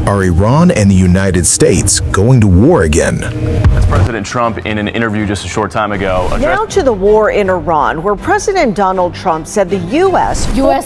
Are Iran and the United States going to war again? That's President Trump in an interview just a short time ago. Now to the war in Iran, where President Donald Trump said the U.S.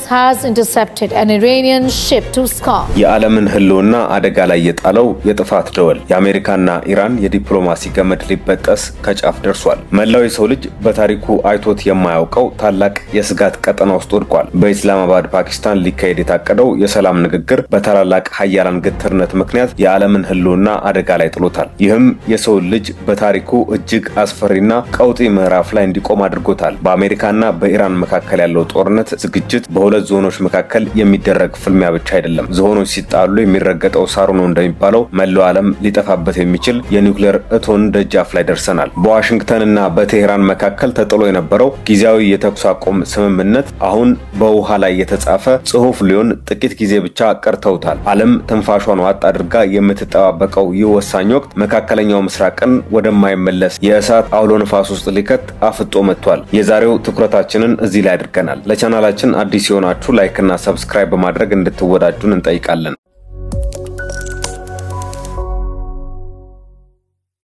has intercepted an Iranian ship to Scot. የዓለምን ህልውና አደጋ ላይ የጣለው የጥፋት ደወል የአሜሪካና ኢራን የዲፕሎማሲ ገመድ ሊበጠስ ከጫፍ ደርሷል። መላው የሰው ልጅ በታሪኩ አይቶት የማያውቀው ታላቅ የስጋት ቀጠና ውስጥ ወድቋል። በኢስላማባድ ፓኪስታን ሊካሄድ የታቀደው የሰላም ንግግር በታላላቅ ሀያላን ግትርነት ምክንያት የዓለምን ህልውና አደጋ ላይ ጥሎታል። ይህም የሰው ልጅ በታሪኩ እጅግ አስፈሪና ቀውጢ ምዕራፍ ላይ እንዲቆም አድርጎታል። በአሜሪካና በኢራን መካከል ያለው ጦርነት ዝግጅት በሁለት ዞኖች መካከል የሚደረግ ፍልሚያ ብቻ አይደለም። ዞኖች ሲጣሉ የሚረገጠው ሳሩ ነው እንደሚባለው መላው ዓለም ሊጠፋበት የሚችል የኒውክሌር እቶን ደጃፍ ላይ ደርሰናል። በዋሽንግተንና በቴህራን መካከል ተጥሎ የነበረው ጊዜያዊ የተኩስ አቁም ስምምነት አሁን በውሃ ላይ የተጻፈ ጽሑፍ ሊሆን ጥቂት ጊዜ ብቻ ቀርተውታል። ዓለም ትንፋሿን ዋጥ አድርጋ የምትጠባበቀው ይህ ወሳኝ ወቅት መካከለኛው ምስራቅን ወደማይመለስ የእሳት አውሎ ንፋስ ውስጥ ሊከት አፍጦ መጥቷል። የዛሬው ትኩረታችንን እዚህ ላይ አድርገናል። ለቻናላችን አዲስ የሆናችሁ ላይክ እና ሰብስክራይብ በማድረግ እንድትወዳጁን እንጠይቃለን።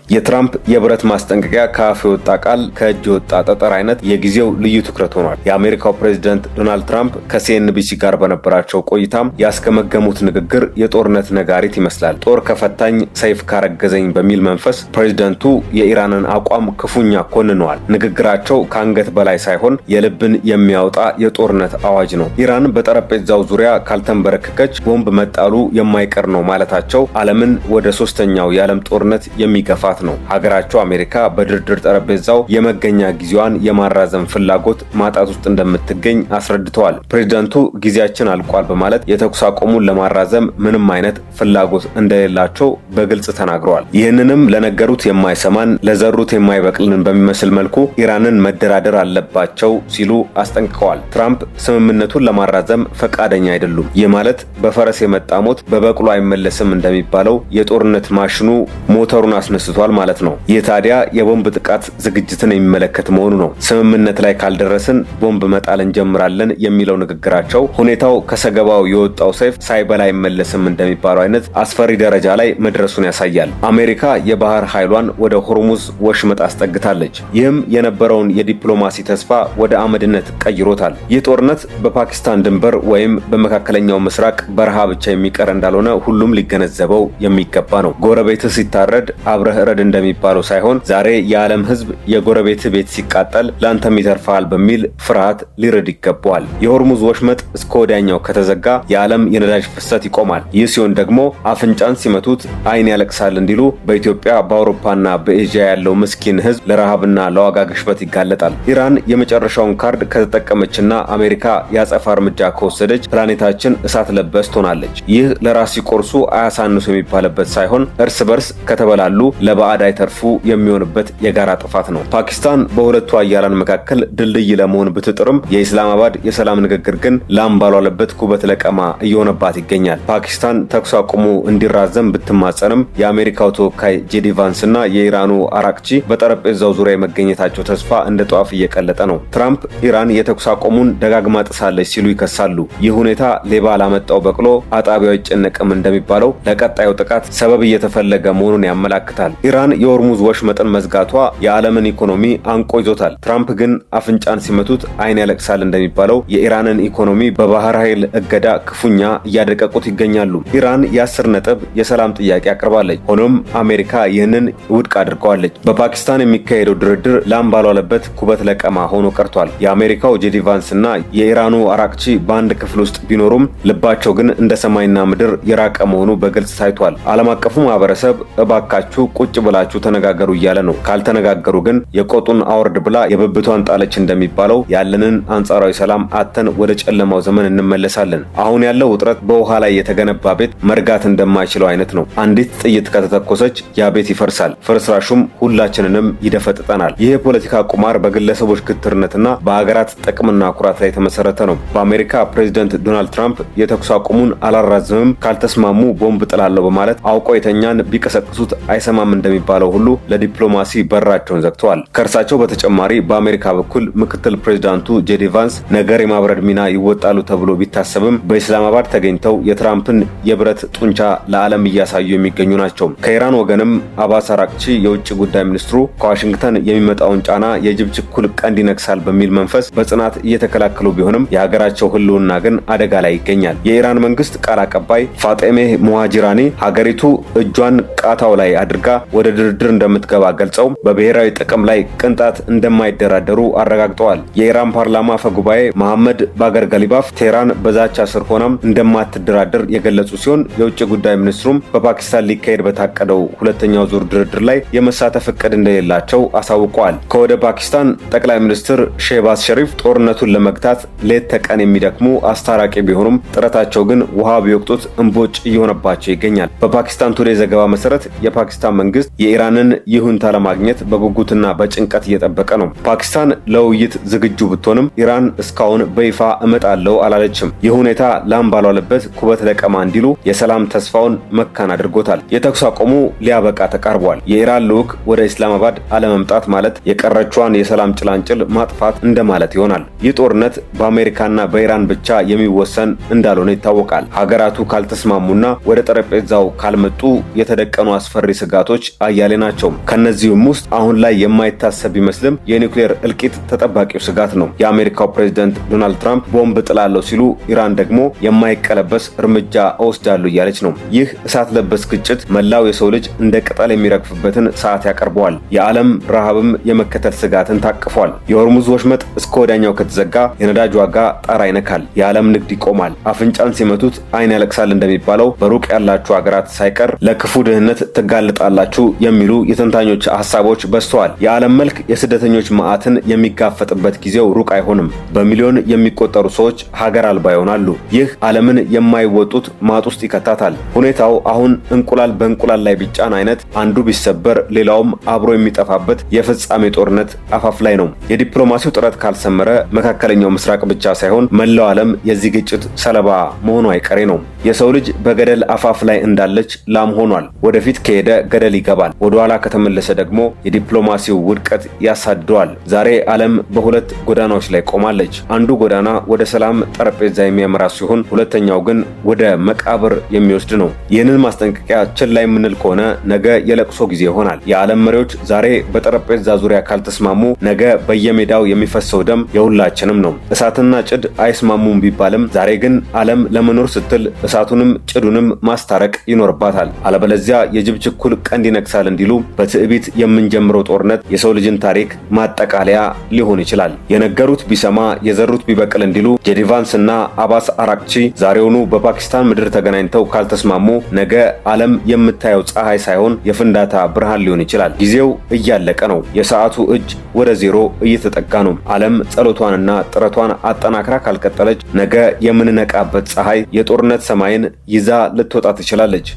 የትራምፕ የብረት ማስጠንቀቂያ ከአፍ የወጣ ቃል ከእጅ የወጣ ጠጠር አይነት የጊዜው ልዩ ትኩረት ሆኗል። የአሜሪካው ፕሬዝዳንት ዶናልድ ትራምፕ ከሲኤንቢሲ ጋር በነበራቸው ቆይታም ያስገመገሙት ንግግር የጦርነት ነጋሪት ይመስላል። ጦር ከፈታኝ ሰይፍ ካረገዘኝ በሚል መንፈስ ፕሬዝዳንቱ የኢራንን አቋም ክፉኛ ኮንነዋል። ንግግራቸው ከአንገት በላይ ሳይሆን የልብን የሚያወጣ የጦርነት አዋጅ ነው። ኢራን በጠረጴዛው ዙሪያ ካልተንበረከከች ቦምብ መጣሉ የማይቀር ነው ማለታቸው ዓለምን ወደ ሶስተኛው የዓለም ጦርነት የሚገፋ ነው። ሀገራቸው አሜሪካ በድርድር ጠረጴዛው የመገኛ ጊዜዋን የማራዘም ፍላጎት ማጣት ውስጥ እንደምትገኝ አስረድተዋል። ፕሬዝዳንቱ ጊዜያችን አልቋል በማለት የተኩስ አቁሙን ለማራዘም ምንም አይነት ፍላጎት እንደሌላቸው በግልጽ ተናግረዋል። ይህንንም ለነገሩት የማይሰማን ለዘሩት የማይበቅልን በሚመስል መልኩ ኢራንን መደራደር አለባቸው ሲሉ አስጠንቅቀዋል። ትራምፕ ስምምነቱን ለማራዘም ፈቃደኛ አይደሉም። ይህ ማለት በፈረስ የመጣ ሞት በበቅሎ አይመለስም እንደሚባለው የጦርነት ማሽኑ ሞተሩን አስነስቷል ማለት ነው። ይህ ታዲያ የቦምብ ጥቃት ዝግጅትን የሚመለከት መሆኑ ነው። ስምምነት ላይ ካልደረስን ቦምብ መጣል እንጀምራለን የሚለው ንግግራቸው ሁኔታው ከሰገባው የወጣው ሰይፍ ሳይበላ አይመለስም እንደሚባለው አይነት አስፈሪ ደረጃ ላይ መድረሱን ያሳያል። አሜሪካ የባህር ኃይሏን ወደ ሆርሙዝ ወሽመጥ አስጠግታለች። ይህም የነበረውን የዲፕሎማሲ ተስፋ ወደ አመድነት ቀይሮታል። ይህ ጦርነት በፓኪስታን ድንበር ወይም በመካከለኛው ምስራቅ በረሃ ብቻ የሚቀር እንዳልሆነ ሁሉም ሊገነዘበው የሚገባ ነው። ጎረቤት ሲታረድ አብረህ እንደሚባለው ሳይሆን ዛሬ የዓለም ሕዝብ የጎረቤት ቤት ሲቃጠል ላንተም ይተርፋል በሚል ፍርሃት ሊረድ ይገባዋል። የሆርሙዝ ወሽመጥ እስከ ወዲያኛው ከተዘጋ የዓለም የነዳጅ ፍሰት ይቆማል። ይህ ሲሆን ደግሞ አፍንጫን ሲመቱት አይን ያለቅሳል እንዲሉ በኢትዮጵያ በአውሮፓና በኤዥያ ያለው ምስኪን ሕዝብ ለረሃብና ለዋጋ ግሽበት ይጋለጣል። ኢራን የመጨረሻውን ካርድ ከተጠቀመችና አሜሪካ ያጸፋ እርምጃ ከወሰደች ፕላኔታችን እሳት ለበስ ትሆናለች። ይህ ለራስ ሲቆርሱ አያሳንሱ የሚባልበት ሳይሆን እርስ በርስ ከተበላሉ ለባዕድ አይተርፉ የሚሆንበት የጋራ ጥፋት ነው። ፓኪስታን በሁለቱ አያላን መካከል ድልድይ ለመሆን ብትጥርም የኢስላማባድ የሰላም ንግግር ግን ላም ባልዋለበት ኩበት ለቀማ እየሆነባት ይገኛል። ፓኪስታን ተኩስ አቁሙ እንዲራዘም ብትማጸንም የአሜሪካው ተወካይ ጄዲ ቫንስ እና የኢራኑ አራቅቺ በጠረጴዛው ዙሪያ የመገኘታቸው ተስፋ እንደ ጧፍ እየቀለጠ ነው። ትራምፕ ኢራን የተኩስ አቁሙን ደጋግማ ጥሳለች ሲሉ ይከሳሉ። ይህ ሁኔታ ሌባ ላመጣው በቅሎ አጣቢያው አይጨነቅም እንደሚባለው ለቀጣዩ ጥቃት ሰበብ እየተፈለገ መሆኑን ያመላክታል። ኢራን የሆርሙዝ ወሽመጥን መዝጋቷ የዓለምን ኢኮኖሚ አንቆ ይዞታል። ትራምፕ ግን አፍንጫን ሲመቱት አይን ያለቅሳል እንደሚባለው የኢራንን ኢኮኖሚ በባህር ኃይል እገዳ ክፉኛ እያደቀቁት ይገኛሉ። ኢራን የ10 ነጥብ የሰላም ጥያቄ አቅርባለች። ሆኖም አሜሪካ ይህንን ውድቅ አድርገዋለች። በፓኪስታን የሚካሄደው ድርድር ላም ባልዋለበት ኩበት ለቀማ ሆኖ ቀርቷል። የአሜሪካው ጄዲ ቫንስ እና የኢራኑ አራቅቺ በአንድ ክፍል ውስጥ ቢኖሩም ልባቸው ግን እንደ ሰማይና ምድር የራቀ መሆኑ በግልጽ ታይቷል። ዓለም አቀፉ ማህበረሰብ እባካችሁ ቁጭ ብላችሁ ተነጋገሩ እያለ ነው። ካልተነጋገሩ ግን የቆጡን አወርድ ብላ የብብቷን ጣለች እንደሚባለው ያለንን አንጻራዊ ሰላም አተን ወደ ጨለማው ዘመን እንመለሳለን። አሁን ያለው ውጥረት በውሃ ላይ የተገነባ ቤት መርጋት እንደማይችለው አይነት ነው። አንዲት ጥይት ከተተኮሰች ያ ቤት ይፈርሳል። ፍርስራሹም ሁላችንንም ይደፈጥጠናል። ይህ የፖለቲካ ቁማር በግለሰቦች ግትርነትና በሀገራት ጥቅምና ኩራት ላይ የተመሰረተ ነው። በአሜሪካ ፕሬዝዳንት ዶናልድ ትራምፕ የተኩስ አቁሙን አላራዝምም፣ ካልተስማሙ ቦምብ ጥላለሁ በማለት አውቆ የተኛን ቢቀሰቅሱት አይሰማም እንደሚባለው ሁሉ ለዲፕሎማሲ በራቸውን ዘግተዋል። ከእርሳቸው በተጨማሪ በአሜሪካ በኩል ምክትል ፕሬዚዳንቱ ጄዲ ቫንስ ነገር የማብረድ ሚና ይወጣሉ ተብሎ ቢታሰብም በኢስላማባድ ተገኝተው የትራምፕን የብረት ጡንቻ ለዓለም እያሳዩ የሚገኙ ናቸው። ከኢራን ወገንም አባስ አራቅቺ የውጭ ጉዳይ ሚኒስትሩ ከዋሽንግተን የሚመጣውን ጫና የጅብ ችኩል ቀንድ ይነክሳል በሚል መንፈስ በጽናት እየተከላከሉ ቢሆንም የሀገራቸው ህልውና ግን አደጋ ላይ ይገኛል። የኢራን መንግስት ቃል አቀባይ ፋጤሜህ ሙሃጂራኒ ሀገሪቱ እጇን ቃታው ላይ አድርጋ ወደ ድርድር እንደምትገባ ገልጸው በብሔራዊ ጥቅም ላይ ቅንጣት እንደማይደራደሩ አረጋግጠዋል። የኢራን ፓርላማ አፈ ጉባኤ መሐመድ ባገር ገሊባፍ ቴህራን በዛቻ ስር ሆናም እንደማትደራደር የገለጹ ሲሆን የውጭ ጉዳይ ሚኒስትሩም በፓኪስታን ሊካሄድ በታቀደው ሁለተኛው ዙር ድርድር ላይ የመሳተፍ እቅድ እንደሌላቸው አሳውቀዋል። ከወደ ፓኪስታን ጠቅላይ ሚኒስትር ሼህባዝ ሸሪፍ ጦርነቱን ለመግታት ሌት ተቀን የሚደክሙ አስታራቂ ቢሆኑም ጥረታቸው ግን ውሃ ቢወቅጡት እንቦጭ እየሆነባቸው ይገኛል። በፓኪስታን ቱዴይ ዘገባ መሰረት የፓኪስታን መንግስት የኢራንን ይሁንታ ለማግኘት በጉጉትና በጭንቀት እየጠበቀ ነው። ፓኪስታን ለውይይት ዝግጁ ብትሆንም ኢራን እስካሁን በይፋ እመጣለሁ አላለችም። ይህ ሁኔታ ላም ባልዋለበት ኩበት ለቀማ እንዲሉ የሰላም ተስፋውን መካን አድርጎታል። የተኩስ አቁሙ ሊያበቃ ተቃርቧል። የኢራን ልዑክ ወደ ኢስላማባድ አለመምጣት ማለት የቀረችዋን የሰላም ጭላንጭል ማጥፋት እንደማለት ይሆናል። ይህ ጦርነት በአሜሪካና በኢራን ብቻ የሚወሰን እንዳልሆነ ይታወቃል። ሀገራቱ ካልተስማሙና ወደ ጠረጴዛው ካልመጡ የተደቀኑ አስፈሪ ስጋቶች አያሌ ናቸው። ከነዚህም ውስጥ አሁን ላይ የማይታሰብ ቢመስልም የኒውክሌር እልቂት ተጠባቂው ስጋት ነው። የአሜሪካው ፕሬዝዳንት ዶናልድ ትራምፕ ቦምብ ጥላለሁ ሲሉ ኢራን ደግሞ የማይቀለበስ እርምጃ እወስዳለሁ እያለች ነው። ይህ እሳት ለበስ ግጭት መላው የሰው ልጅ እንደ ቅጠል የሚረግፍበትን ሰዓት ያቀርበዋል። የዓለም ረሃብም የመከተል ስጋትን ታቅፏል። የሆርሙዝ ወሽመጥ እስከ ወዲያኛው ከተዘጋ የነዳጅ ዋጋ ጣራ ይነካል። የዓለም ንግድ ይቆማል። አፍንጫን ሲመቱት አይን ያለቅሳል እንደሚባለው በሩቅ ያላችሁ ሀገራት ሳይቀር ለክፉ ድህነት ትጋለጣላችሁ የሚሉ የተንታኞች ሐሳቦች በዝተዋል። የዓለም መልክ የስደተኞች መዓትን የሚጋፈጥበት ጊዜው ሩቅ አይሆንም። በሚሊዮን የሚቆጠሩ ሰዎች ሀገር አልባ ይሆናሉ። ይህ ዓለምን የማይወጡት ማጥ ውስጥ ይከታታል። ሁኔታው አሁን እንቁላል በእንቁላል ላይ ቢጫን አይነት አንዱ ቢሰበር ሌላውም አብሮ የሚጠፋበት የፍጻሜ ጦርነት አፋፍ ላይ ነው። የዲፕሎማሲው ጥረት ካልሰመረ መካከለኛው ምስራቅ ብቻ ሳይሆን መላው ዓለም የዚህ ግጭት ሰለባ መሆኑ አይቀሬ ነው። የሰው ልጅ በገደል አፋፍ ላይ እንዳለች ላም ሆኗል። ወደፊት ከሄደ ገደል ይገባል። ወደ ኋላ ከተመለሰ ደግሞ የዲፕሎማሲው ውድቀት ያሳድደዋል። ዛሬ ዓለም በሁለት ጎዳናዎች ላይ ቆማለች። አንዱ ጎዳና ወደ ሰላም ጠረጴዛ የሚያመራ ሲሆን፣ ሁለተኛው ግን ወደ መቃብር የሚወስድ ነው። ይህንን ማስጠንቀቂያ ችላ የምንል ከሆነ ነገ የለቅሶ ጊዜ ይሆናል። የዓለም መሪዎች ዛሬ በጠረጴዛ ዙሪያ ካልተስማሙ ነገ በየሜዳው የሚፈሰው ደም የሁላችንም ነው። እሳትና ጭድ አይስማሙም ቢባልም ዛሬ ግን ዓለም ለመኖር ስትል እሳቱንም ጭዱንም ማስታረቅ ይኖርባታል። አለበለዚያ የጅብ ችኩል ቀንድ ይነክሳል እንዲሉ በትዕቢት የምንጀምረው ጦርነት የሰው ልጅን ታሪክ ማጠቃለያ ሊሆን ይችላል። የነገሩት ቢሰማ የዘሩት ቢበቅል እንዲሉ ጄዲ ቫንስ እና አባስ አራቅቺ ዛሬውኑ በፓኪስታን ምድር ተገናኝተው ካልተስማሙ ነገ ዓለም የምታየው ፀሐይ ሳይሆን የፍንዳታ ብርሃን ሊሆን ይችላል። ጊዜው እያለቀ ነው። የሰዓቱ እጅ ወደ ዜሮ እየተጠጋ ነው። ዓለም ጸሎቷንና ጥረቷን አጠናክራ ካልቀጠለች ነገ የምንነቃበት ፀሐይ የጦርነት ሰማይን ይዛ ልትወጣ ትችላለች።